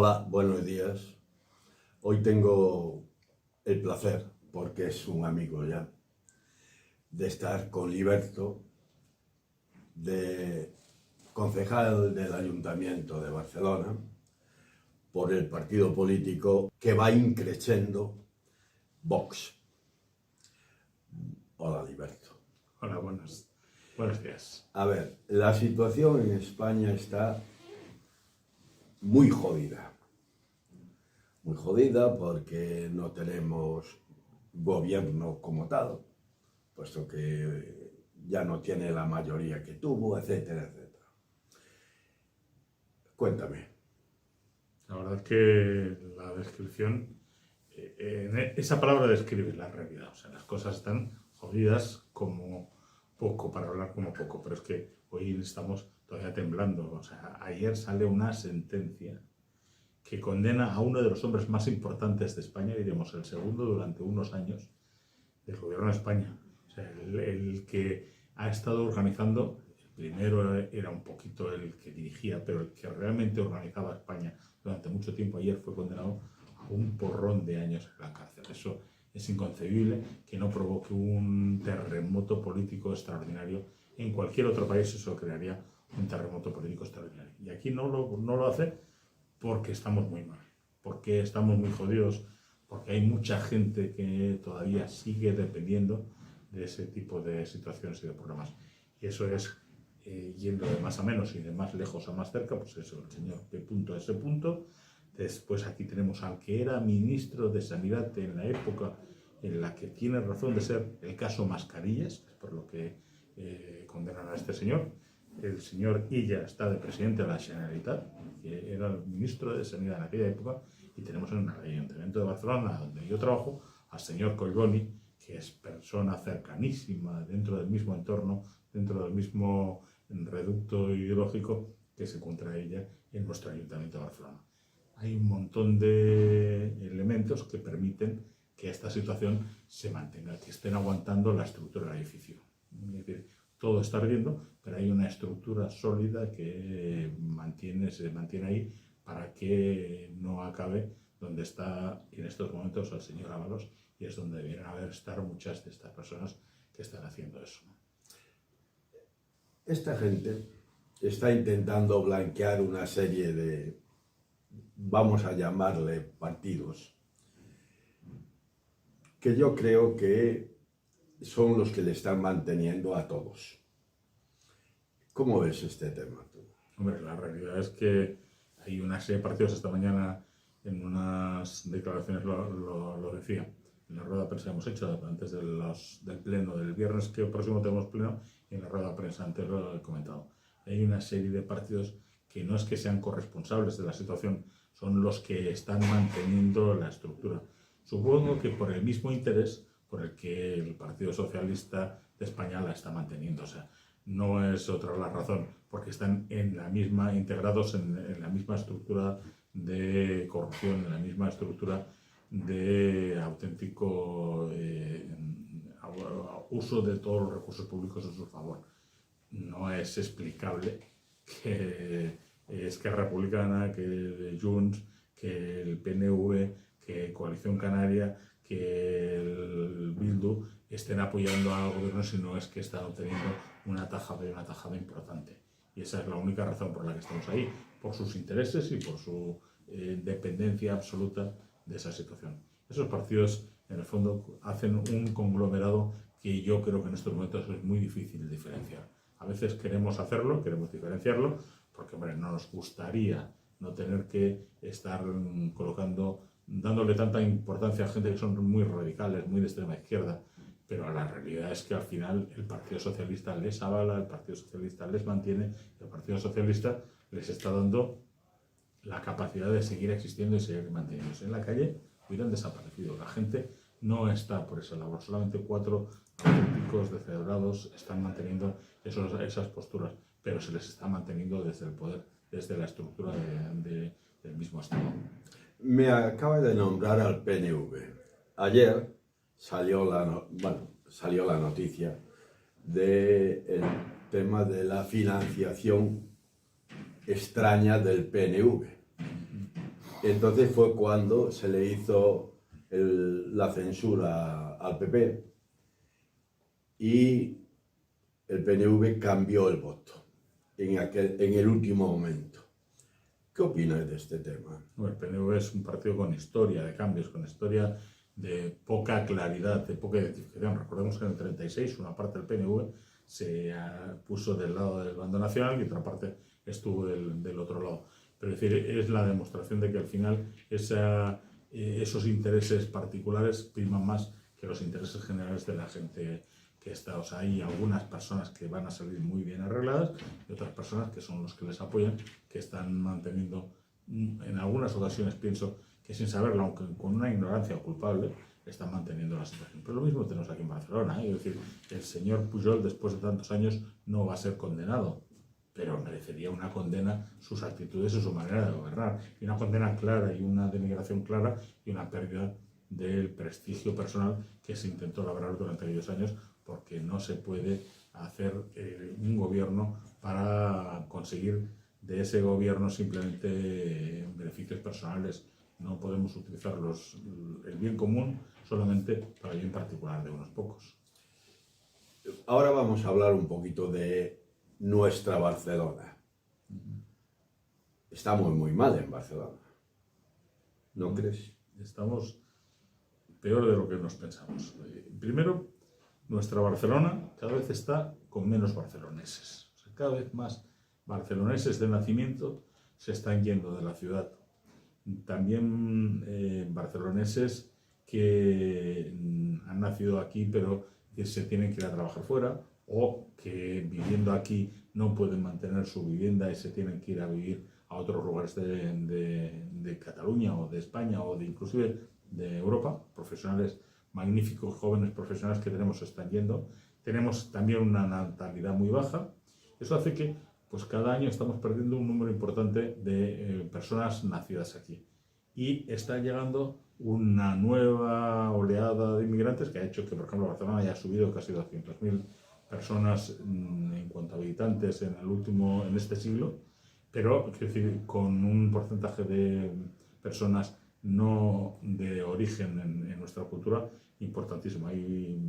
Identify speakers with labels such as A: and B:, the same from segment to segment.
A: Hola, buenos días. Hoy tengo el placer, porque es un amigo ya, de estar con Liberto, de concejal del Ayuntamiento de Barcelona, por el partido político que va increciendo, Vox. Hola, Liberto.
B: Hola, buenos días.
A: A ver, la situación en España está muy jodida. Muy jodida porque no tenemos gobierno como tal, puesto que ya no tiene la mayoría que tuvo, etcétera, etcétera. Cuéntame.
B: La verdad es que la descripción, esa palabra describe la realidad. O sea, las cosas están jodidas como poco, para hablar como poco, pero es que hoy estamos todavía temblando. O sea, ayer sale una sentencia que condena a uno de los hombres más importantes de España, diríamos el segundo durante unos años del gobierno de España. O sea, el que ha estado organizando, el primero era un poquito el que dirigía, pero el que realmente organizaba España durante mucho tiempo, ayer fue condenado a un porrón de años en la cárcel. Eso es inconcebible que no provoque un terremoto político extraordinario. En cualquier otro país eso crearía un terremoto político extraordinario. Y aquí no lo hace porque estamos muy mal, porque estamos muy jodidos, porque hay mucha gente que todavía sigue dependiendo de ese tipo de situaciones y de problemas. Y eso es, yendo de más a menos y de más lejos a más cerca, pues eso, el señor P. a ese punto. Después aquí tenemos al que era ministro de Sanidad en la época en la que tiene razón de ser el caso Mascarillas, por lo que condenan a este señor. El señor Illa está de presidente de la Generalitat, que era el ministro de Sanidad en aquella época, y tenemos en el Ayuntamiento de Barcelona, donde yo trabajo, al señor Collboni, que es persona cercanísima dentro del mismo entorno, dentro del mismo reducto ideológico que se encuentra ella en nuestro Ayuntamiento de Barcelona. Hay un montón de elementos que permiten que esta situación se mantenga, que estén aguantando la estructura del edificio. Es decir, todo está ardiendo, pero hay una estructura sólida que se mantiene ahí para que no acabe donde está en estos momentos el señor Ábalos, y es donde deberían estar muchas de estas personas que están haciendo eso.
A: Esta gente está intentando blanquear una serie de, vamos a llamarle, partidos, que yo creo que son los que le están manteniendo a todos. ¿Cómo ves este tema tú?
B: Hombre, la realidad es que hay una serie de partidos. Esta mañana en unas declaraciones lo decía, en la rueda de prensa que hemos hecho antes del pleno del viernes, que próximo tenemos pleno, y en la rueda de prensa antes lo he comentado. Hay una serie de partidos que no es que sean corresponsables de la situación, son los que están manteniendo la estructura. Supongo que por el mismo interés por el que el Partido Socialista de España la está manteniendo. O sea, no es otra la razón, porque están integrados en la misma estructura de corrupción, en la misma estructura de auténtico uso de todos los recursos públicos en su favor. No es explicable que Esquerra Republicana, que Junts, que el PNV, que Coalición Canaria, que el Bildu estén apoyando al gobierno, si no es que están obteniendo una tajada importante. Y esa es la única razón por la que estamos ahí, por sus intereses y por su dependencia absoluta de esa situación. Esos partidos, en el fondo, hacen un conglomerado que yo creo que en estos momentos es muy difícil diferenciar. A veces queremos hacerlo, queremos diferenciarlo, porque hombre, no nos gustaría no tener que estar dándole tanta importancia a gente que son muy radicales, muy de extrema izquierda, pero la realidad es que al final el Partido Socialista les avala, el Partido Socialista les mantiene, el Partido Socialista les está dando la capacidad de seguir existiendo y seguir manteniéndose. En la calle hubieran desaparecido. La gente no está por esa labor. Solamente 4 auténticos descerebrados están manteniendo esas posturas, pero se les está manteniendo desde el poder, desde la estructura del mismo Estado.
A: Me acaba de nombrar al PNV. Ayer salió la noticia del tema de la financiación extraña del PNV. Entonces fue cuando se le hizo la censura al PP y el PNV cambió el voto en el último momento. ¿Qué opinas de este tema?
B: Bueno, el PNV es un partido con historia de cambios, con historia de poca claridad, de poca identificación. Recordemos que en el 36 una parte del PNV se puso del lado del bando nacional y otra parte estuvo del otro lado. Pero es decir, es la demostración de que al final esos intereses particulares priman más que los intereses generales de la gente que está. O sea, hay algunas personas que van a salir muy bien arregladas y otras personas que son los que les apoyan, que están manteniendo, en algunas ocasiones pienso que sin saberlo, aunque con una ignorancia culpable, están manteniendo la situación. Pero lo mismo tenemos aquí en Barcelona, ¿eh? Es decir, el señor Pujol, después de tantos años, no va a ser condenado, pero merecería una condena sus actitudes y su manera de gobernar, y una condena clara y una denigración clara y una pérdida del prestigio personal que se intentó labrar durante aquellos años, porque no se puede hacer un gobierno para conseguir de ese gobierno simplemente beneficios personales. No podemos utilizar el bien común solamente para el bien particular de unos pocos.
A: Ahora vamos a hablar un poquito de nuestra Barcelona. Estamos muy mal en Barcelona, ¿no crees?
B: Estamos peor de lo que nos pensamos. Primero, nuestra Barcelona cada vez está con menos barceloneses. O sea, cada vez más barceloneses de nacimiento se están yendo de la ciudad. También barceloneses que han nacido aquí pero que se tienen que ir a trabajar fuera, o que viviendo aquí no pueden mantener su vivienda y se tienen que ir a vivir a otros lugares de Cataluña o de España o inclusive de Europa. Profesionales magníficos, jóvenes profesionales que tenemos se están yendo. Tenemos también una natalidad muy baja. Eso hace que pues cada año estamos perdiendo un número importante de personas nacidas aquí. Y está llegando una nueva oleada de inmigrantes que ha hecho que, por ejemplo, Barcelona haya subido casi 200.000 personas en cuanto a habitantes en este siglo, pero es decir, con un porcentaje de personas no de origen en nuestra cultura importantísimo. Hay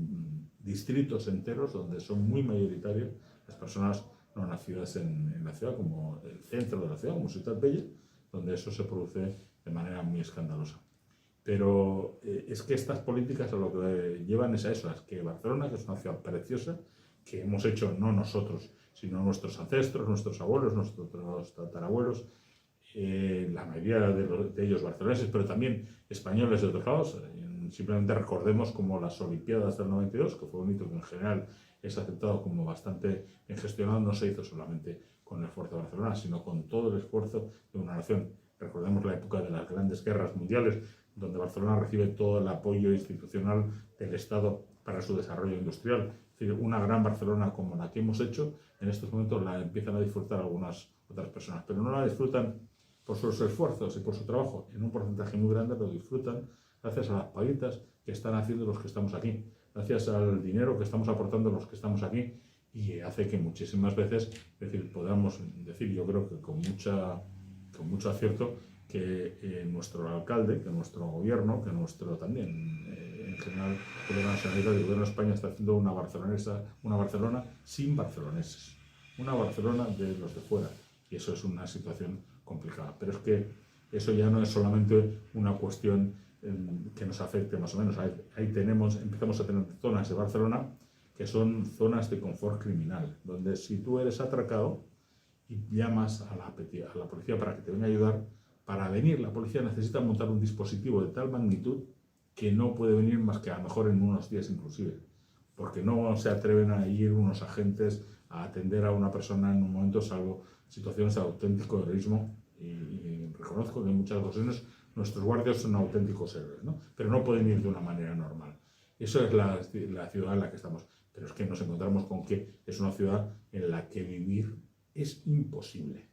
B: distritos enteros donde son muy mayoritarias las personas no nacidas en la ciudad, como el centro de la ciudad, como Ciutat Bella, donde eso se produce de manera muy escandalosa. Pero es que estas políticas a lo que llevan es a eso, es que Barcelona, que es una ciudad preciosa, que hemos hecho no nosotros, sino nuestros ancestros, nuestros abuelos, nuestros tatarabuelos, la mayoría de ellos barceloneses, pero también españoles de otros lados. Simplemente recordemos como las Olimpiadas del 92, que fue un hito que en general es aceptado como bastante bien gestionado, no se hizo solamente con el esfuerzo de Barcelona, sino con todo el esfuerzo de una nación. Recordemos la época de las grandes guerras mundiales, donde Barcelona recibe todo el apoyo institucional del Estado para su desarrollo industrial. Es decir, una gran Barcelona como la que hemos hecho, en estos momentos la empiezan a disfrutar algunas otras personas, pero no la disfrutan por sus esfuerzos y por su trabajo. En un porcentaje muy grande lo disfrutan gracias a las paguitas que están haciendo los que estamos aquí, gracias al dinero que estamos aportando los que estamos aquí, y hace que muchísimas veces, es decir, podamos decir, yo creo que con mucho acierto, que nuestro alcalde, que nuestro gobierno, que nuestro también, en general, el gobierno nacionalista y el gobierno de España está haciendo una Barcelona sin barceloneses, una Barcelona de los de fuera, y eso es una situación complicada. Pero es que eso ya no es solamente una cuestión que nos afecte más o menos. Ahí empezamos a tener zonas de Barcelona que son zonas de confort criminal, donde si tú eres atracado y llamas a la policía para que te venga a ayudar, para venir la policía necesita montar un dispositivo de tal magnitud que no puede venir más que a lo mejor en unos días inclusive, porque no se atreven a ir unos agentes a atender a una persona en un momento, salvo situaciones de auténtico heroísmo, y reconozco que en muchas ocasiones nuestros guardias son auténticos héroes, ¿no? Pero no pueden ir de una manera normal. Eso es la ciudad en la que estamos, pero es que nos encontramos con que es una ciudad en la que vivir es imposible,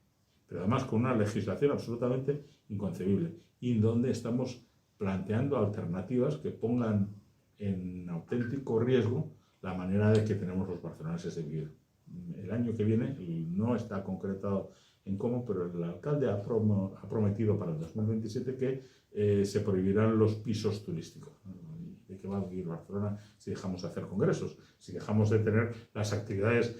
B: pero además con una legislación absolutamente inconcebible, y donde estamos planteando alternativas que pongan en auténtico riesgo la manera de que tenemos los barceloneses de vivir. El año que viene, y no está concretado en cómo, pero el alcalde ha prometido para el 2027 que se prohibirán los pisos turísticos. ¿De qué va a vivir Barcelona si dejamos de hacer congresos? Si dejamos de tener las actividades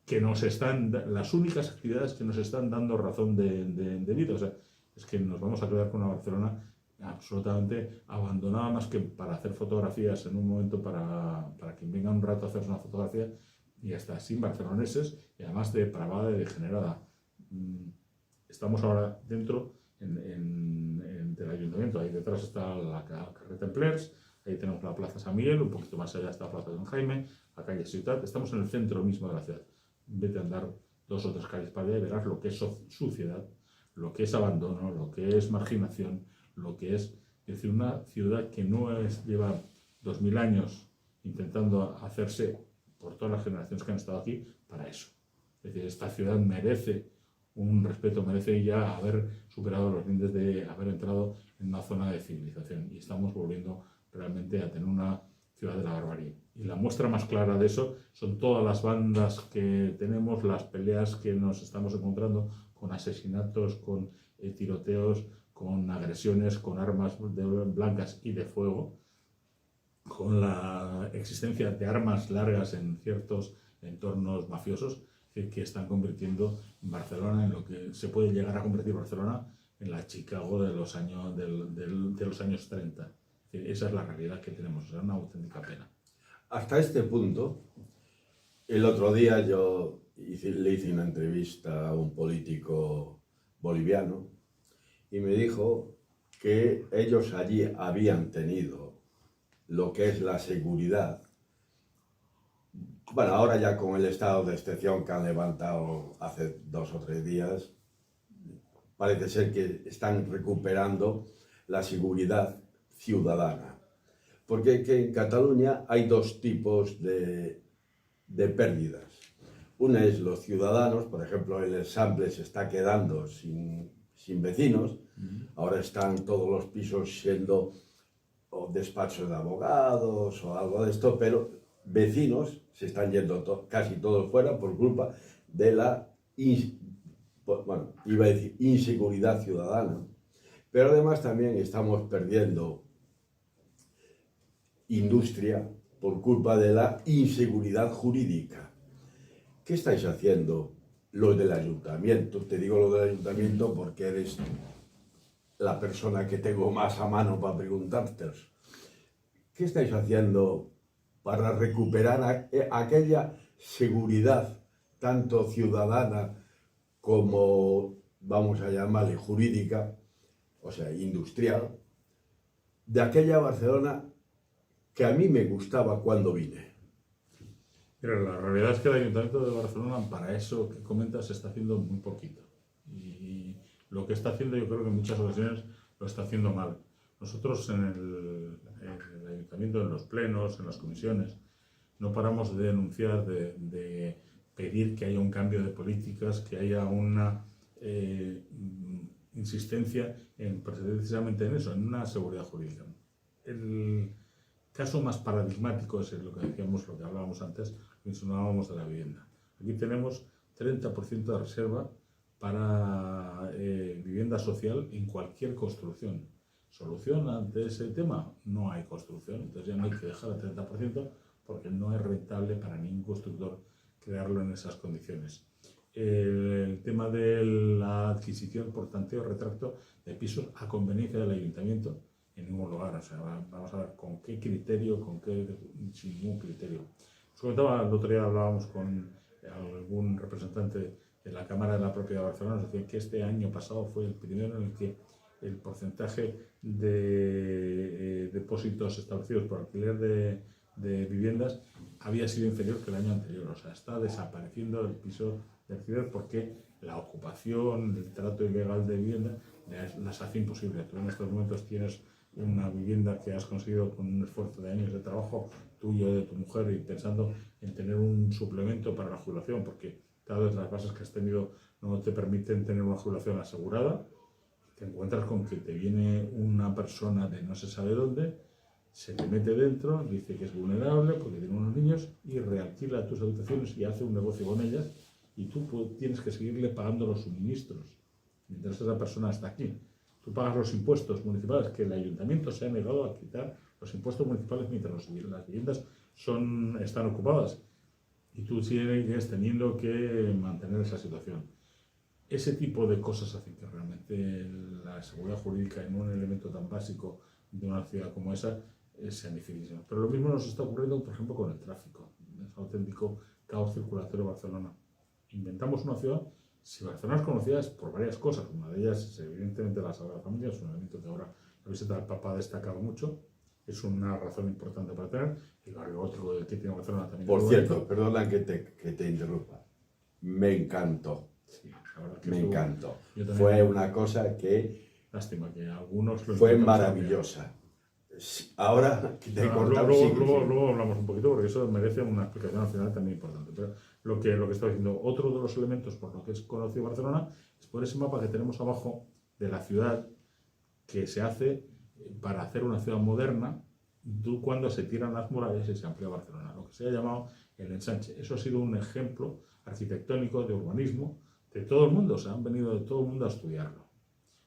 B: que nos están, las únicas actividades que nos están dando razón de vida. O sea, es que nos vamos a quedar con una Barcelona absolutamente abandonada, más que para hacer fotografías en un momento para quien venga un rato a hacerse una fotografía, y hasta sin barceloneses, y además depravada y degenerada. Estamos ahora dentro del ayuntamiento, ahí detrás está la carrer Templers, ahí tenemos la Plaza San Miguel, un poquito más allá está la Plaza San Jaime, la calle Ciutat, estamos en el centro mismo de la ciudad. Vete a andar 2 o 3 calles para allá y verás lo que es suciedad, lo que es abandono, lo que es marginación, lo que es decir, una ciudad que no lleva 2000 años intentando hacerse por todas las generaciones que han estado aquí para eso. Es decir, esta ciudad merece un respeto, merece ya haber superado los límites de haber entrado en una zona de civilización, y estamos volviendo realmente a tener una ciudad de la barbarie. Y la muestra más clara de eso son todas las bandas que tenemos, las peleas que nos estamos encontrando con asesinatos, con tiroteos, con agresiones, con armas blancas y de fuego, con la existencia de armas largas en ciertos entornos mafiosos que están convirtiendo Barcelona en lo que se puede llegar a convertir Barcelona en la Chicago de los años, de los años 30. Esa es la realidad que tenemos, es una auténtica pena.
A: Hasta este punto, el otro día yo le hice una entrevista a un político boliviano y me dijo que ellos allí habían tenido lo que es la seguridad. Bueno, ahora ya con el estado de excepción que han levantado hace 2 o 3 días, parece ser que están recuperando la seguridad ciudadana. Porque que en Cataluña hay 2 tipos de pérdidas. Una es los ciudadanos, por ejemplo, el Eixample se está quedando sin vecinos, ahora están todos los pisos siendo o despachos de abogados o algo de esto, pero vecinos se están yendo casi todos fuera por culpa de la, bueno, iba a decir inseguridad ciudadana. Pero además también estamos perdiendo industria por culpa de la inseguridad jurídica. ¿Qué estáis haciendo los del ayuntamiento? Te digo lo del ayuntamiento porque eres la persona que tengo más a mano para preguntarte. ¿Qué estáis haciendo para recuperar aquella seguridad, tanto ciudadana como, vamos a llamarle, jurídica, o sea, industrial, de aquella Barcelona que a mí me gustaba cuando vine?
B: Mira, la realidad es que el Ayuntamiento de Barcelona, para eso que comentas, está haciendo muy poquito. Y lo que está haciendo, yo creo que en muchas ocasiones lo está haciendo mal. Nosotros en el Ayuntamiento, en los plenos, en las comisiones, no paramos de denunciar, de pedir que haya un cambio de políticas, que haya una insistencia precisamente en eso, en una seguridad jurídica. El caso más paradigmático es lo que decíamos, lo que hablábamos antes, mencionábamos de la vivienda. Aquí tenemos 30% de reserva para vivienda social en cualquier construcción. ¿Solución ante ese tema? No hay construcción, entonces ya no hay que dejar el 30% porque no es rentable para ningún constructor crearlo en esas condiciones. El tema de la adquisición por tanteo retracto de pisos a conveniencia del ayuntamiento en ningún lugar. O sea, vamos a ver con qué criterio, sin ningún criterio. Os comentaba, el otro día hablábamos con algún representante de la Cámara de la Propiedad de Barcelona, nos decía que este año pasado fue el primero en el que el porcentaje de depósitos establecidos por alquiler de viviendas había sido inferior que el año anterior. O sea, está desapareciendo el piso de alquiler porque la ocupación, el trato ilegal de vivienda las hace imposible. Tú en estos momentos tienes una vivienda que has conseguido con un esfuerzo de años de trabajo tuyo, de tu mujer, y pensando en tener un suplemento para la jubilación, porque cada vez las bases que has tenido no te permiten tener una jubilación asegurada. Te encuentras con que te viene una persona de no se sabe dónde, se te mete dentro, dice que es vulnerable porque tiene unos niños y realquila tus habitaciones y hace un negocio con ellas, y tú tienes que seguirle pagando los suministros mientras esa persona está aquí. Tú pagas los impuestos municipales, que el ayuntamiento se ha negado a quitar los impuestos municipales mientras las viviendas están ocupadas, y tú sigues teniendo que mantener esa situación. Ese tipo de cosas hacen que realmente la seguridad jurídica en un elemento tan básico de una ciudad como esa sea dificilísimo. Pero lo mismo nos está ocurriendo, por ejemplo, con el tráfico. Es un auténtico caos circulatorio en Barcelona. Inventamos una ciudad. Si Barcelona es conocida es por varias cosas. Una de ellas es evidentemente la Sagrada Familia, es un elemento que ahora la visita del Papa ha destacado mucho. Es una razón importante para tener. El barrio gótico que tiene Barcelona también.
A: Por cierto, perdona que te interrumpa. Me encantó.
B: Sí, la verdad que
A: me encantó.
B: Fue
A: una cosa que
B: lástima que algunos lo
A: fue maravillosa. Ahora que te he cortado,
B: luego hablamos un poquito, porque eso merece una explicación al final también importante. Pero lo que estaba diciendo, otro de los elementos por lo que es conocido Barcelona es por ese mapa que tenemos abajo de la ciudad, que se hace para hacer una ciudad moderna, cuando se tiran las murallas y se amplía Barcelona, lo que se ha llamado el ensanche. Eso ha sido un ejemplo arquitectónico de urbanismo de todo el mundo, han venido de todo el mundo a estudiarlo.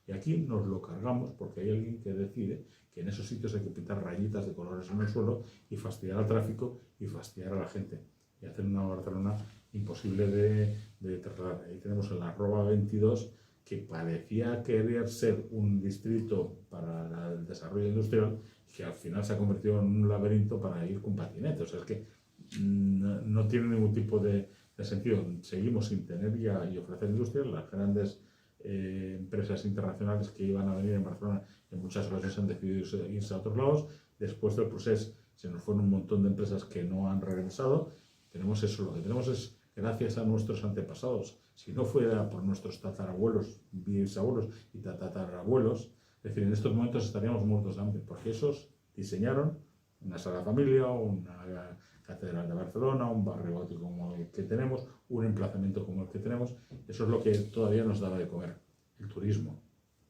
B: Y aquí nos lo cargamos porque hay alguien que decide que en esos sitios hay que pintar rayitas de colores en el suelo y fastidiar al tráfico y fastidiar a la gente y hacer una Barcelona imposible de trasladar. Ahí tenemos el arroba 22, que parecía querer ser un distrito para el desarrollo industrial, que al final se ha convertido en un laberinto para ir con patinetes. O sea, es que no tiene ningún tipo de sentido. Seguimos sin tener y ofrecer industria. Las grandes empresas internacionales que iban a venir en Barcelona en muchas ocasiones han decidido irse a otros lados. Después del proceso se nos fueron un montón de empresas que no han regresado. Tenemos eso, lo que tenemos es gracias a nuestros antepasados. Si no fuera por nuestros tatarabuelos, bisabuelos y tatarabuelos, es decir, en estos momentos estaríamos muertos de hambre, porque esos diseñaron una Sagrada Familia, una Catedral de Barcelona, un barrio gótico como el que tenemos, un emplazamiento como el que tenemos. Eso es lo que todavía nos daba de comer, el turismo,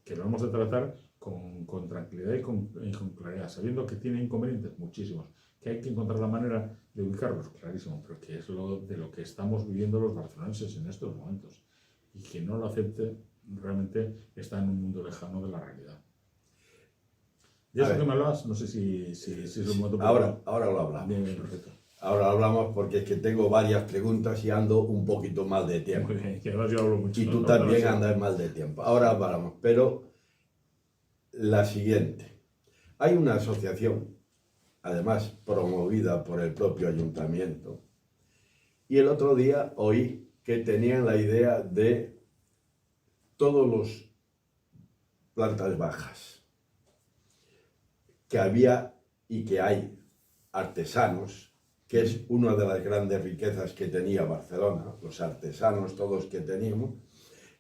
B: que lo hemos de tratar con tranquilidad y con claridad, sabiendo que tiene inconvenientes muchísimos, que hay que encontrar la manera de ubicarlos, clarísimo, pero que es de lo que estamos viviendo los barceloneses en estos momentos, y que no lo acepte realmente está en un mundo lejano de la realidad. De eso que me hablabas, no sé si es un momento...
A: Ahora lo hablamos.
B: Bien, perfecto.
A: Ahora hablamos porque es que tengo varias preguntas y ando un poquito mal de tiempo.
B: Muy bien, que además yo hablo mucho.
A: Y tú también andas mal de tiempo. Ahora hablamos, pero la siguiente. Hay una asociación, además promovida por el propio ayuntamiento, y el otro día oí que tenían la idea de todos los plantas bajas, que había y que hay artesanos, que es una de las grandes riquezas que tenía Barcelona, los artesanos todos que teníamos.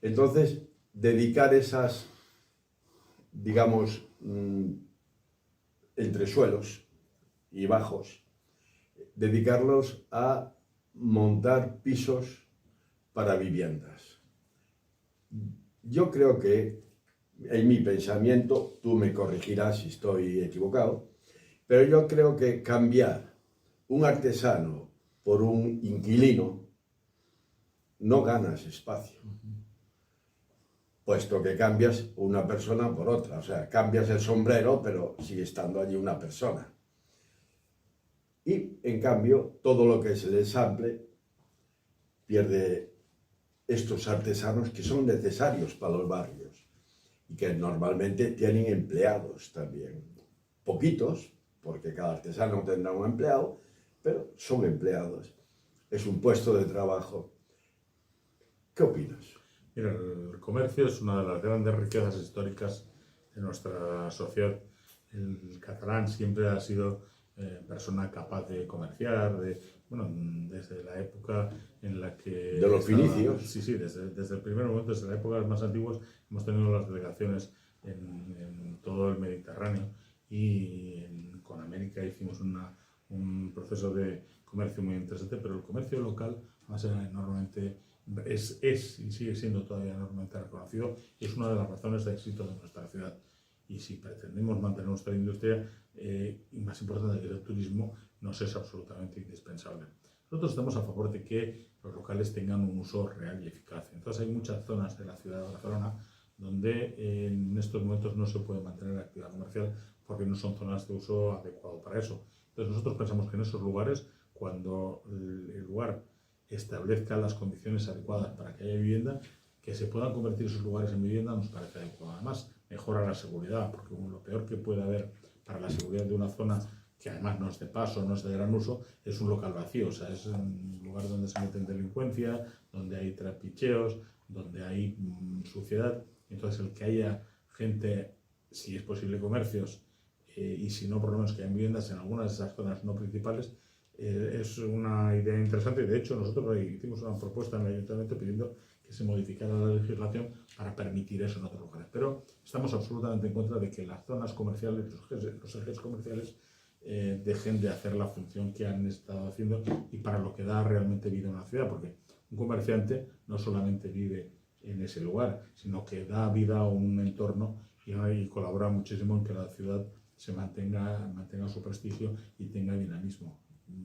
A: Entonces, dedicar esas, digamos, entresuelos y bajos, dedicarlos a montar pisos para viviendas. Yo creo que, en mi pensamiento, tú me corregirás si estoy equivocado, pero yo creo que cambiar un artesano por un inquilino no ganas espacio, puesto que cambias una persona por otra. O sea, cambias el sombrero, pero sigue estando allí una persona. Y, en cambio, todo lo que es el ensamble pierde estos artesanos que son necesarios para los barrios y que normalmente tienen empleados también. Poquitos, porque cada artesano tendrá un empleado, pero son empleados. Es un puesto de trabajo. ¿Qué opinas?
B: Mira, el comercio es una de las grandes riquezas históricas de nuestra sociedad. El catalán siempre ha sido persona capaz de comerciar, desde la época en la que...
A: De los fenicios.
B: Sí, desde el primer momento, desde las épocas más antiguas, hemos tenido las delegaciones en todo el Mediterráneo, y con América hicimos un proceso de comercio muy interesante, pero el comercio local va a ser enormemente... Es y sigue siendo todavía enormemente reconocido, y es una de las razones de éxito de nuestra ciudad. Y si pretendemos mantener nuestra industria, y más importante que el turismo, nos es absolutamente indispensable. Nosotros estamos a favor de que los locales tengan un uso real y eficaz. Entonces hay muchas zonas de la ciudad de Barcelona donde en estos momentos no se puede mantener actividad comercial porque no son zonas de uso adecuado para eso. Entonces nosotros pensamos que en esos lugares, cuando el lugar establezca las condiciones adecuadas para que haya vivienda, que se puedan convertir esos lugares en vivienda nos parece adecuado. Además, mejora la seguridad, porque lo peor que puede haber para la seguridad de una zona, que además no es de paso, no es de gran uso, es un local vacío. O sea, es un lugar donde se meten delincuencia, donde hay trapicheos, donde hay suciedad. Entonces, el que haya gente, si es posible comercios, y si no, por lo menos que haya viviendas en algunas de esas zonas no principales, es una idea interesante. De hecho, nosotros hicimos una propuesta en el Ayuntamiento pidiendo que se modificara la legislación para permitir eso en otros lugares. Pero estamos absolutamente en contra de que las zonas comerciales, los ejes comerciales, dejen de hacer la función que han estado haciendo y para lo que da realmente vida a una ciudad, porque un comerciante no solamente vive en ese lugar, sino que da vida a un entorno y colabora muchísimo en que la ciudad se mantenga su prestigio y tenga dinamismo,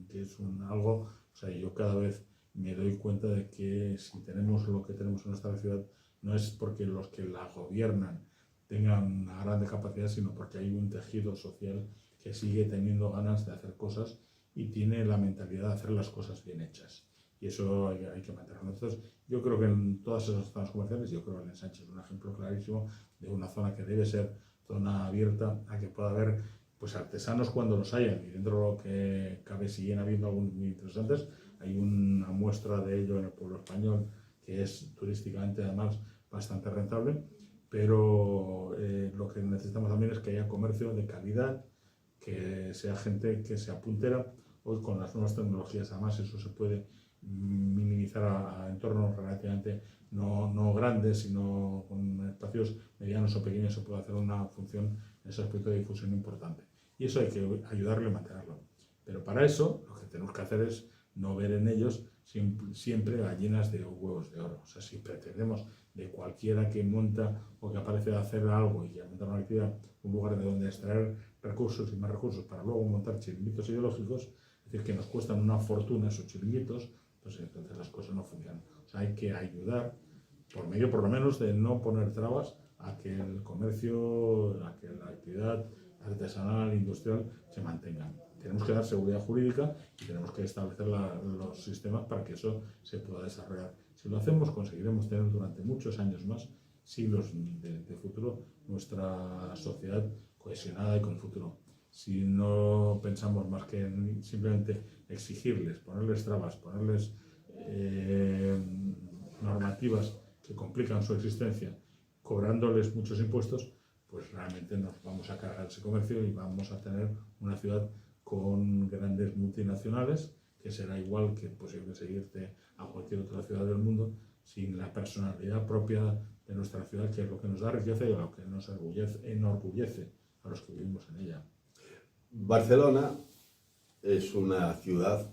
B: que es algo, o sea, yo cada vez me doy cuenta de que si tenemos lo que tenemos en nuestra ciudad, no es porque los que la gobiernan tengan una grande capacidad, sino porque hay un tejido social que sigue teniendo ganas de hacer cosas y tiene la mentalidad de hacer las cosas bien hechas. Y eso hay que mantenerlo. Entonces, yo creo que en todas esas zonas comerciales, yo creo que el Ensanche es un ejemplo clarísimo de una zona que debe ser zona abierta a que pueda haber pues artesanos cuando los hayan, y dentro de lo que cabe siguen habiendo algunos muy interesantes. Hay una muestra de ello en el pueblo español que es turísticamente además bastante rentable, pero lo que necesitamos también es que haya comercio de calidad, que sea gente que sea puntera. Hoy con las nuevas tecnologías además eso se puede minimizar a entornos relativamente no grandes, sino con espacios medianos o pequeños se puede hacer una función en ese aspecto de difusión importante. Y eso hay que ayudarle a mantenerlo. Pero para eso lo que tenemos que hacer es no ver en ellos siempre gallinas de huevos de oro. O sea, si pretendemos de cualquiera que monta o que aparece a hacer algo y a montar una actividad, un lugar de donde extraer recursos y más recursos para luego montar chiringuitos ideológicos, es decir, que nos cuestan una fortuna esos chiringuitos, pues entonces las cosas no funcionan. O sea, hay que ayudar, por medio por lo menos de no poner trabas a que el comercio, a que la actividad artesanal, industrial, se mantengan. Tenemos que dar seguridad jurídica y tenemos que establecer los sistemas para que eso se pueda desarrollar. Si lo hacemos, conseguiremos tener durante muchos años más, siglos de futuro, nuestra sociedad cohesionada y con futuro. Si no pensamos más que en simplemente exigirles, ponerles trabas, ponerles normativas que complican su existencia, cobrándoles muchos impuestos, pues realmente nos vamos a cargar ese comercio y vamos a tener una ciudad con grandes multinacionales, que será igual que posible seguirte a cualquier otra ciudad del mundo, sin la personalidad propia de nuestra ciudad, que es lo que nos da riqueza y lo que nos enorgullece a los que vivimos en ella.
A: Barcelona es una ciudad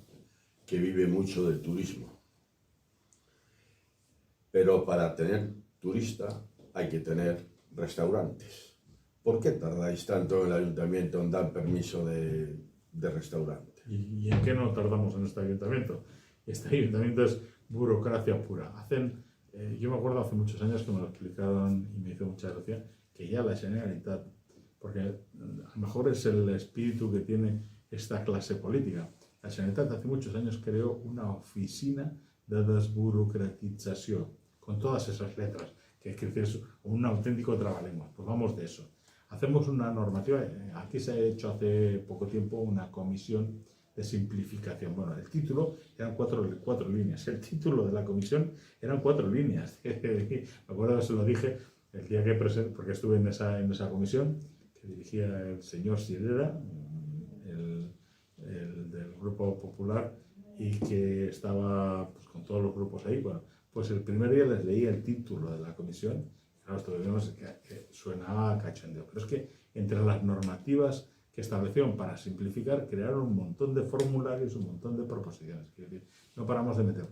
A: que vive mucho del turismo, pero para tener turista hay que tener restaurantes. ¿Por qué tardáis tanto en el ayuntamiento en dar permiso de restaurante?
B: ¿Y en qué no tardamos en este ayuntamiento? Este ayuntamiento es burocracia pura. Yo me acuerdo hace muchos años que me lo explicaron y me hizo mucha gracia que ya la Generalitat, porque a lo mejor es el espíritu que tiene esta clase política. La Generalitat hace muchos años creó una oficina de desburocratización, con todas esas letras, que es un auténtico trabalengua. Pues vamos de eso. Hacemos una normativa, aquí se ha hecho hace poco tiempo una comisión de simplificación. Bueno, el título eran cuatro líneas, el título de la comisión eran 4 líneas. Me acuerdo que se lo dije el día que presenté, porque estuve en esa comisión, que dirigía el señor Sirera, el del Grupo Popular, y que estaba pues, con todos los grupos ahí. Bueno, pues el primer día les leí el título de la comisión. Claro, esto que suenaba a cachondeo, pero es que entre las normativas que establecieron para simplificar, crearon un montón de formularios, un montón de proposiciones. Quiero decir, no paramos de meter.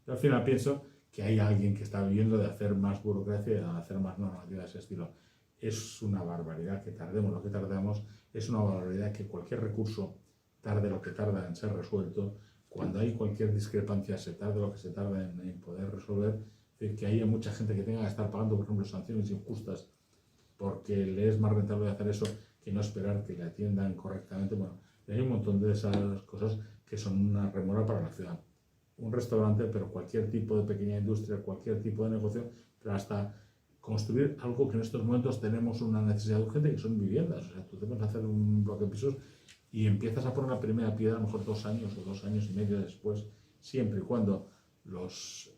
B: Yo al final pienso que hay alguien que está viviendo de hacer más burocracia y de hacer más normativa de ese estilo. Es una barbaridad que tardemos lo que tardemos, es una barbaridad que cualquier recurso tarde lo que tarda en ser resuelto, cuando hay cualquier discrepancia se tarde lo que se tarda en poder resolver, que haya mucha gente que tenga que estar pagando, por ejemplo, sanciones injustas porque le es más rentable hacer eso que no esperar que le atiendan correctamente. Bueno, hay un montón de esas cosas que son una remora para la ciudad. Un restaurante, pero cualquier tipo de pequeña industria, cualquier tipo de negocio, pero hasta construir algo que en estos momentos tenemos una necesidad urgente, que son viviendas. O sea, tú te puedes hacer un bloque de pisos y empiezas a poner la primera piedra a lo mejor 2 años o 2 años y medio después, siempre y cuando los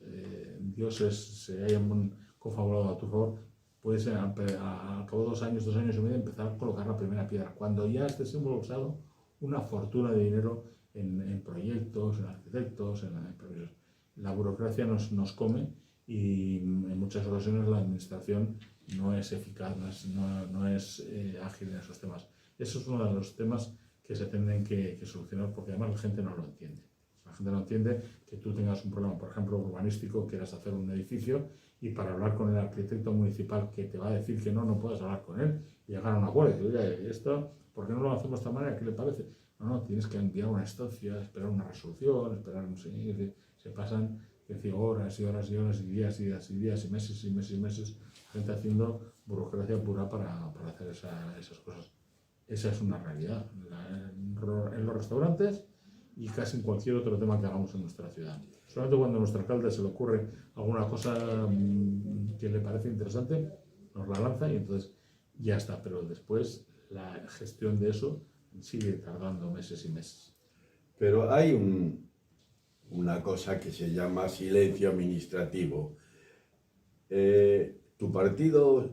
B: dioses se hayan confabulado a tu favor, puedes a cabo de 2 años, 2 años y medio empezar a colocar la primera piedra. Cuando ya estés involucrado una fortuna de dinero en proyectos, en arquitectos, en proyectos. La burocracia nos come y en muchas ocasiones la administración no es eficaz, no es ágil en esos temas. Eso es uno de los temas que se tienen que solucionar porque además la gente no lo entiende. La gente no entiende que tú tengas un problema, por ejemplo, urbanístico, quieras hacer un edificio y para hablar con el arquitecto municipal que te va a decir que no puedes hablar con él y llegar a un acuerdo y decir, oye, esto, ¿por qué no lo hacemos de esta manera? ¿Qué le parece? No, tienes que enviar una estancia, esperar una resolución, esperar no sé, se pasan horas y horas y horas y días y días y días y meses y meses y meses, gente haciendo burocracia pura para hacer esas cosas. Esa es una realidad en los restaurantes y casi en cualquier otro tema que hagamos en nuestra ciudad. Solamente cuando a nuestro alcalde se le ocurre alguna cosa que le parece interesante, nos la lanza y entonces ya está. Pero después la gestión de eso sigue tardando meses y meses.
A: Pero hay una cosa que se llama silencio administrativo. Tu partido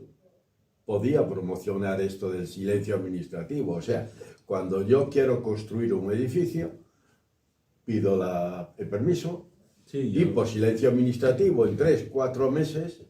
A: podía promocionar esto del silencio administrativo. O sea, cuando yo quiero construir un edificio, pido el permiso y por silencio administrativo en 3 o 4 meses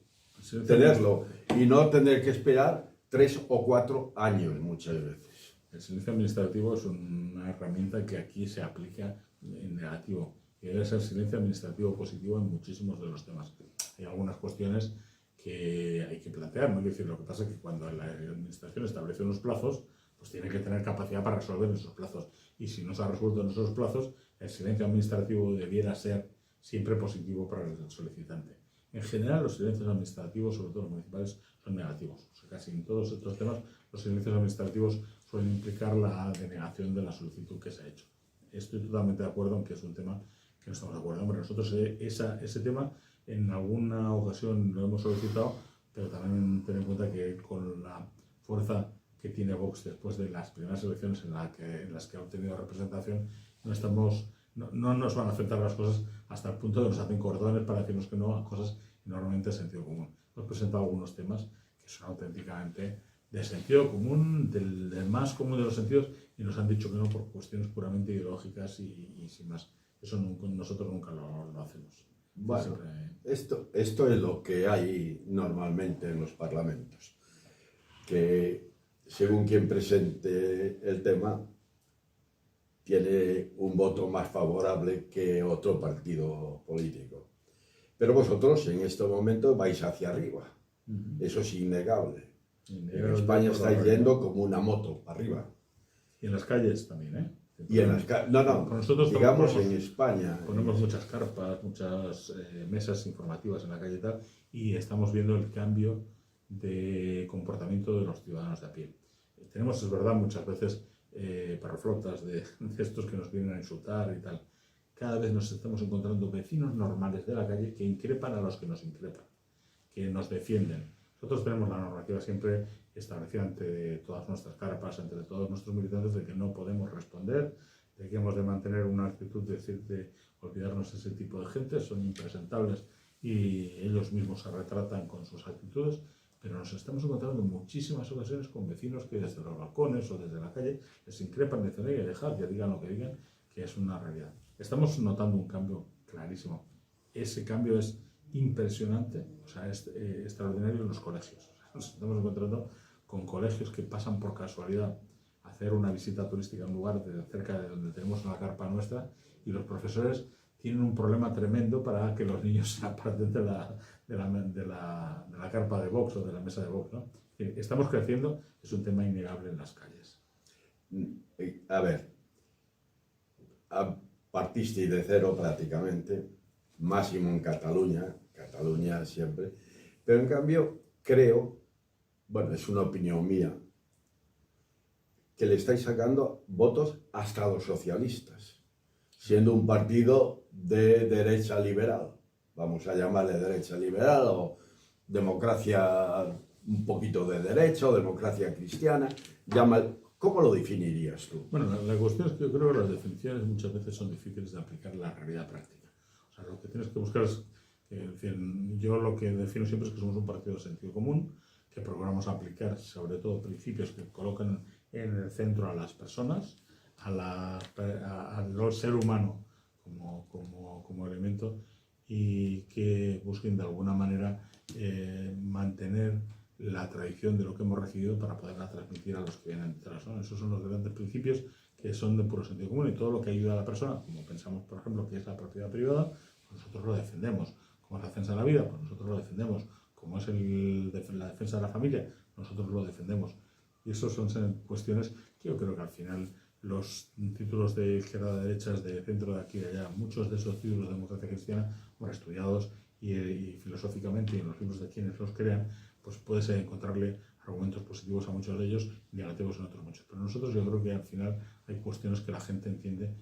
A: tenerlo y no tener que esperar 3 o 4 años muchas veces.
B: El silencio administrativo es una herramienta que aquí se aplica en negativo y debe ser silencio administrativo positivo en muchísimos de los temas. Hay algunas cuestiones que hay que plantear, ¿no? Es decir, lo que pasa es que cuando la administración establece unos plazos, pues tiene que tener capacidad para resolver esos plazos. Y si no se ha resuelto en esos plazos, el silencio administrativo debiera ser siempre positivo para el solicitante. En general, los silencios administrativos, sobre todo los municipales, son negativos. O sea, casi en todos estos temas, los silencios administrativos suelen implicar la denegación de la solicitud que se ha hecho. Estoy totalmente de acuerdo en que es un tema que no estamos de acuerdo. Hombre, nosotros ese tema en alguna ocasión lo hemos solicitado, pero también ten en cuenta que con la fuerza que tiene Vox después de las primeras elecciones en las que ha obtenido representación, no nos van a afectar las cosas hasta el punto de que nos hacen cordones para decirnos que no a cosas enormemente de sentido común. Hemos presentado algunos temas que son auténticamente de sentido común, del más común de los sentidos, y nos han dicho que no por cuestiones puramente ideológicas y sin más. Eso nosotros nunca lo hacemos.
A: Bueno, esto es lo que hay normalmente en los parlamentos, que según quien presente el tema, tiene un voto más favorable que otro partido político. Pero vosotros en este momento vais hacia arriba. Eso es innegable. En España estáis yendo como una moto para arriba.
B: Y en las calles también, ¿eh?
A: Y en las calles, nosotros digamos en España.
B: Ponemos muchas carpas, muchas mesas informativas en la calle y tal, y estamos viendo el cambio de comportamiento de los ciudadanos de a pie. Tenemos, es verdad, muchas veces parraflotas de estos que nos vienen a insultar y tal. Cada vez nos estamos encontrando vecinos normales de la calle que increpan a los que nos increpan, que nos defienden. Nosotros tenemos la normativa siempre establecida entre todas nuestras carpas, entre todos nuestros militantes, de que no podemos responder, de que hemos de mantener una actitud de olvidarnos de ese tipo de gente, son impresentables y ellos mismos se retratan con sus actitudes, pero nos estamos encontrando en muchísimas ocasiones con vecinos que desde los balcones o desde la calle les increpan, dicen, oye, dejad, ya digan lo que digan, que es una realidad. Estamos notando un cambio clarísimo. Ese cambio es impresionante, o sea, es extraordinario en los colegios. O sea, nos estamos encontrando con colegios que pasan por casualidad a hacer una visita turística a un lugar cerca de donde tenemos una carpa nuestra y los profesores tienen un problema tremendo para que los niños se aparten de la carpa de box o de la mesa de box, ¿no? Estamos creciendo, es un tema innegable en las calles.
A: A ver, partisteis de cero prácticamente, máximo en Cataluña siempre, pero en cambio creo, bueno, es una opinión mía, que le estáis sacando votos hasta a los socialistas, siendo un partido de derecha liberal, vamos a llamarle derecha liberal o democracia un poquito de derecha o democracia cristiana, ¿cómo lo definirías tú?
B: Bueno, la cuestión es que yo creo que las definiciones muchas veces son difíciles de aplicar en la realidad práctica. O sea, lo que tienes que buscar es, yo lo que defino siempre es que somos un partido de sentido común, que procuramos aplicar sobre todo principios que colocan en el centro a las personas, al ser humano como elemento, y que busquen de alguna manera mantener la tradición de lo que hemos recibido para poderla transmitir a los que vienen detrás, ¿no? Esos son los grandes principios que son de puro sentido común, y todo lo que ayuda a la persona, como pensamos, por ejemplo, que es la propiedad privada, pues nosotros lo defendemos. Como es la defensa de la vida, pues nosotros lo defendemos. Como es la defensa de la familia, nosotros lo defendemos. Y eso son cuestiones que yo creo que al final los títulos de izquierda, de derechas, de centro, de aquí y de allá, muchos de esos títulos de democracia cristiana, bueno, estudiados y filosóficamente, y en los libros de quienes los crean, pues puedes encontrarle argumentos positivos a muchos de ellos y negativos en otros muchos. Pero nosotros yo creo que al final hay cuestiones que la gente entiende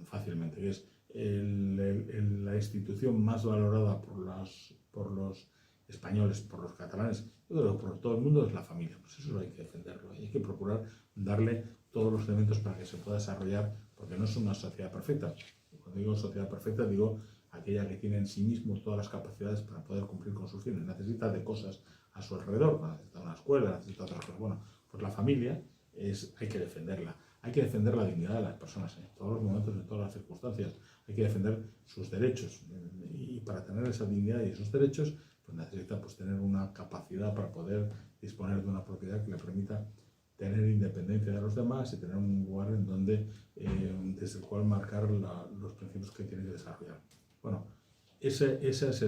B: fácilmente, que es la institución más valorada por los españoles, por los catalanes, yo creo que por todo el mundo, es la familia. Pues eso hay que defenderlo, hay que procurar darle todos los elementos para que se pueda desarrollar, porque no es una sociedad perfecta. Cuando digo sociedad perfecta, digo aquella que tiene en sí mismo todas las capacidades para poder cumplir con sus fines. Necesita de cosas a su alrededor, necesita una escuela, necesita otras cosas. Bueno, pues la familia hay que defenderla. Hay que defender la dignidad de las personas en todos los momentos, en todas las circunstancias. Hay que defender sus derechos. Y para tener esa dignidad y esos derechos, pues necesita tener una capacidad para poder disponer de una propiedad que le permita tener independencia de los demás y tener un lugar en donde, desde el cual marcar los principios que tiene que desarrollar. Bueno, ese es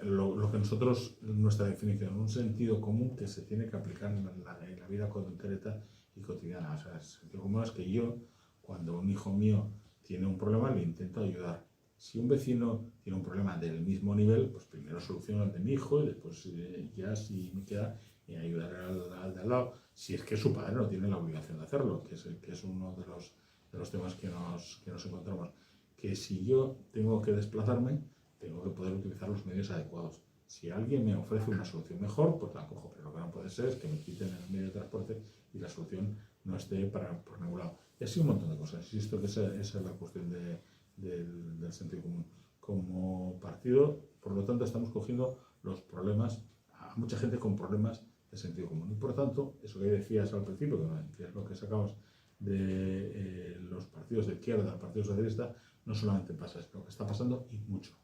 B: lo que nosotros, nuestra definición, un sentido común que se tiene que aplicar en la vida concreta y cotidiana. O sea, el sentido común es que yo, cuando un hijo mío tiene un problema, le intento ayudar. Si un vecino tiene un problema del mismo nivel, pues primero soluciono el de mi hijo y después ya, si me queda, ayudar al de al lado, si es que su padre no tiene la obligación de hacerlo, que es uno de los temas que nos encontramos. Que si yo tengo que desplazarme, tengo que poder utilizar los medios adecuados. Si alguien me ofrece una solución mejor, pues la cojo, pero lo que no puede ser es que me quiten el medio de transporte y la solución no esté por ningún lado. Y así un montón de cosas. Insisto que esa es la cuestión del sentido común. Como partido, por lo tanto, estamos cogiendo los problemas, a mucha gente con problemas de sentido común. Y por tanto, eso que decías al principio, que es lo que sacamos de los partidos de izquierda, el Partido Socialista, no solamente pasa, es lo que está pasando y mucho.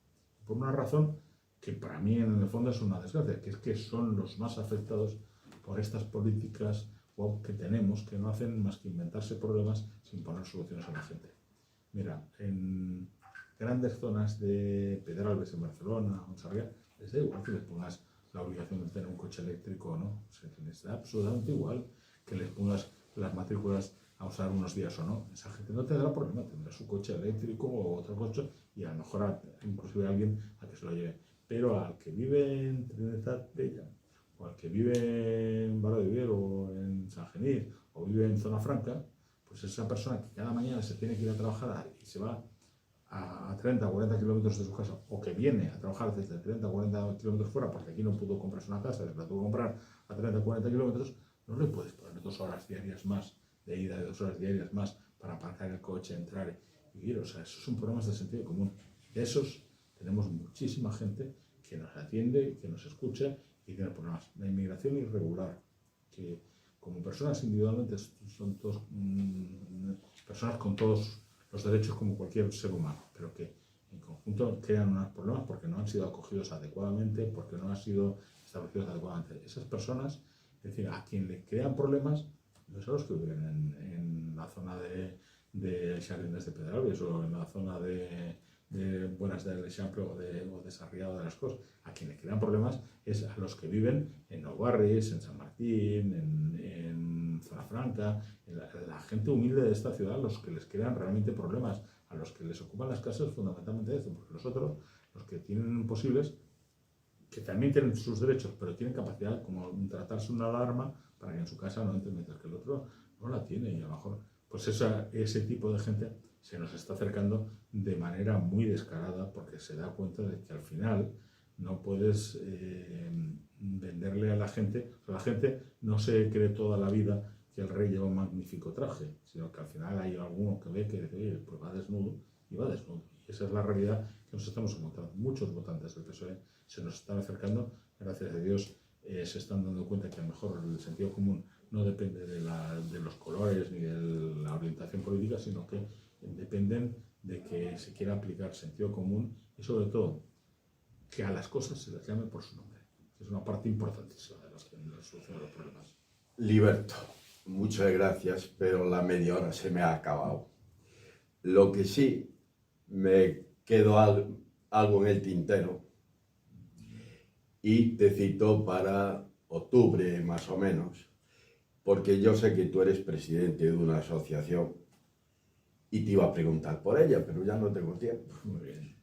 B: Por una razón que para mí en el fondo es una desgracia, que es que son los más afectados por estas políticas que tenemos, que no hacen más que inventarse problemas sin poner soluciones a la gente. Mira, en grandes zonas de Pedralbes, en Barcelona, en Sarriá, les da igual que les pongas la obligación de tener un coche eléctrico o no. O sea, que les da absolutamente igual que les pongas las matrículas a usar unos días o no. Esa gente no tendrá problema, tendrá su coche eléctrico o otro coche y a lo mejor inclusive alguien a que se lo lleve. Pero al que vive en Trinitat Vella, o al que vive en Vara de Vier o en San Genís, o vive en Zona Franca, pues esa persona que cada mañana se tiene que ir a trabajar y se va a 30 o 40 kilómetros de su casa, o que viene a trabajar desde 30 o 40 kilómetros fuera porque aquí no pudo comprarse una casa, la tuvo que comprar a 30 o 40 kilómetros, no le puedes poner 2 horas diarias más de ida y 2 horas diarias más para aparcar el coche, entrar y ir. O sea, esos son problemas de sentido común. De esos tenemos muchísima gente que nos atiende, que nos escucha y tiene problemas. La inmigración irregular, que como personas individualmente son todos personas con todos los derechos como cualquier ser humano, pero que en conjunto crean unos problemas porque no han sido acogidos adecuadamente, porque no han sido establecidos adecuadamente. Esas personas, es decir, a quien le crean problemas, no son los que viven en la zona de Jardines de Pedralbes o en la zona de Buenas del Eixample o de Sarriá o de las Cosas. A quien le crean problemas es a los que viven en Nou Barris, en San Martín, en Zona Franca, la gente humilde de esta ciudad, los que les crean realmente problemas, a los que les ocupan las casas, fundamentalmente eso, porque los otros, los que tienen posibles, que también tienen sus derechos, pero tienen capacidad como tratarse una alarma para que en su casa no entre, mientras que el otro no la tiene, y a lo mejor pues ese tipo de gente se nos está acercando de manera muy descarada, porque se da cuenta de que al final no puedes venderle a la gente, o sea, la gente no se cree toda la vida que el rey lleva un magnífico traje, sino que al final hay alguno que ve que dice, oye, pues va desnudo, y va desnudo. Y esa es la realidad que nos estamos encontrando. Muchos votantes del PSOE se nos están acercando, gracias a Dios se están dando cuenta que a lo mejor el sentido común no depende de los colores ni de la orientación política, sino que dependen de que se quiera aplicar sentido común y sobre todo que a las cosas se les llame por su nombre. Es una parte importantísima de la solución de los problemas.
A: Liberto, muchas gracias, pero la media hora se me ha acabado. Lo que sí, me quedó algo en el tintero y te cito para octubre más o menos, porque yo sé que tú eres presidente de una asociación y te iba a preguntar por ella, pero ya no tengo tiempo.
B: Muy bien.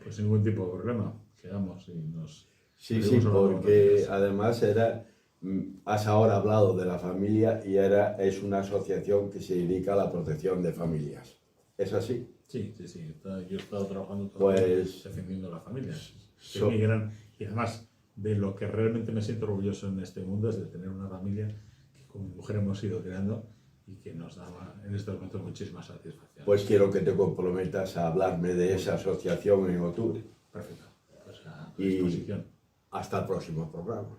B: Pues sin ningún tipo de problema. Quedamos y nos...
A: Sí, porque además has ahora hablado de la familia y es una asociación que se dedica a la protección de familias. ¿Es así?
B: Sí. Yo he estado trabajando todo
A: pues,
B: defendiendo a las familias que migran, y además de lo que realmente me siento orgulloso en este mundo es de tener una familia que con mi mujer hemos ido creando y que nos da en este momento muchísima satisfacción.
A: Pues quiero que te comprometas a hablarme de esa asociación en octubre.
B: Perfecto. Pues a disposición.
A: Y hasta el próximo programa.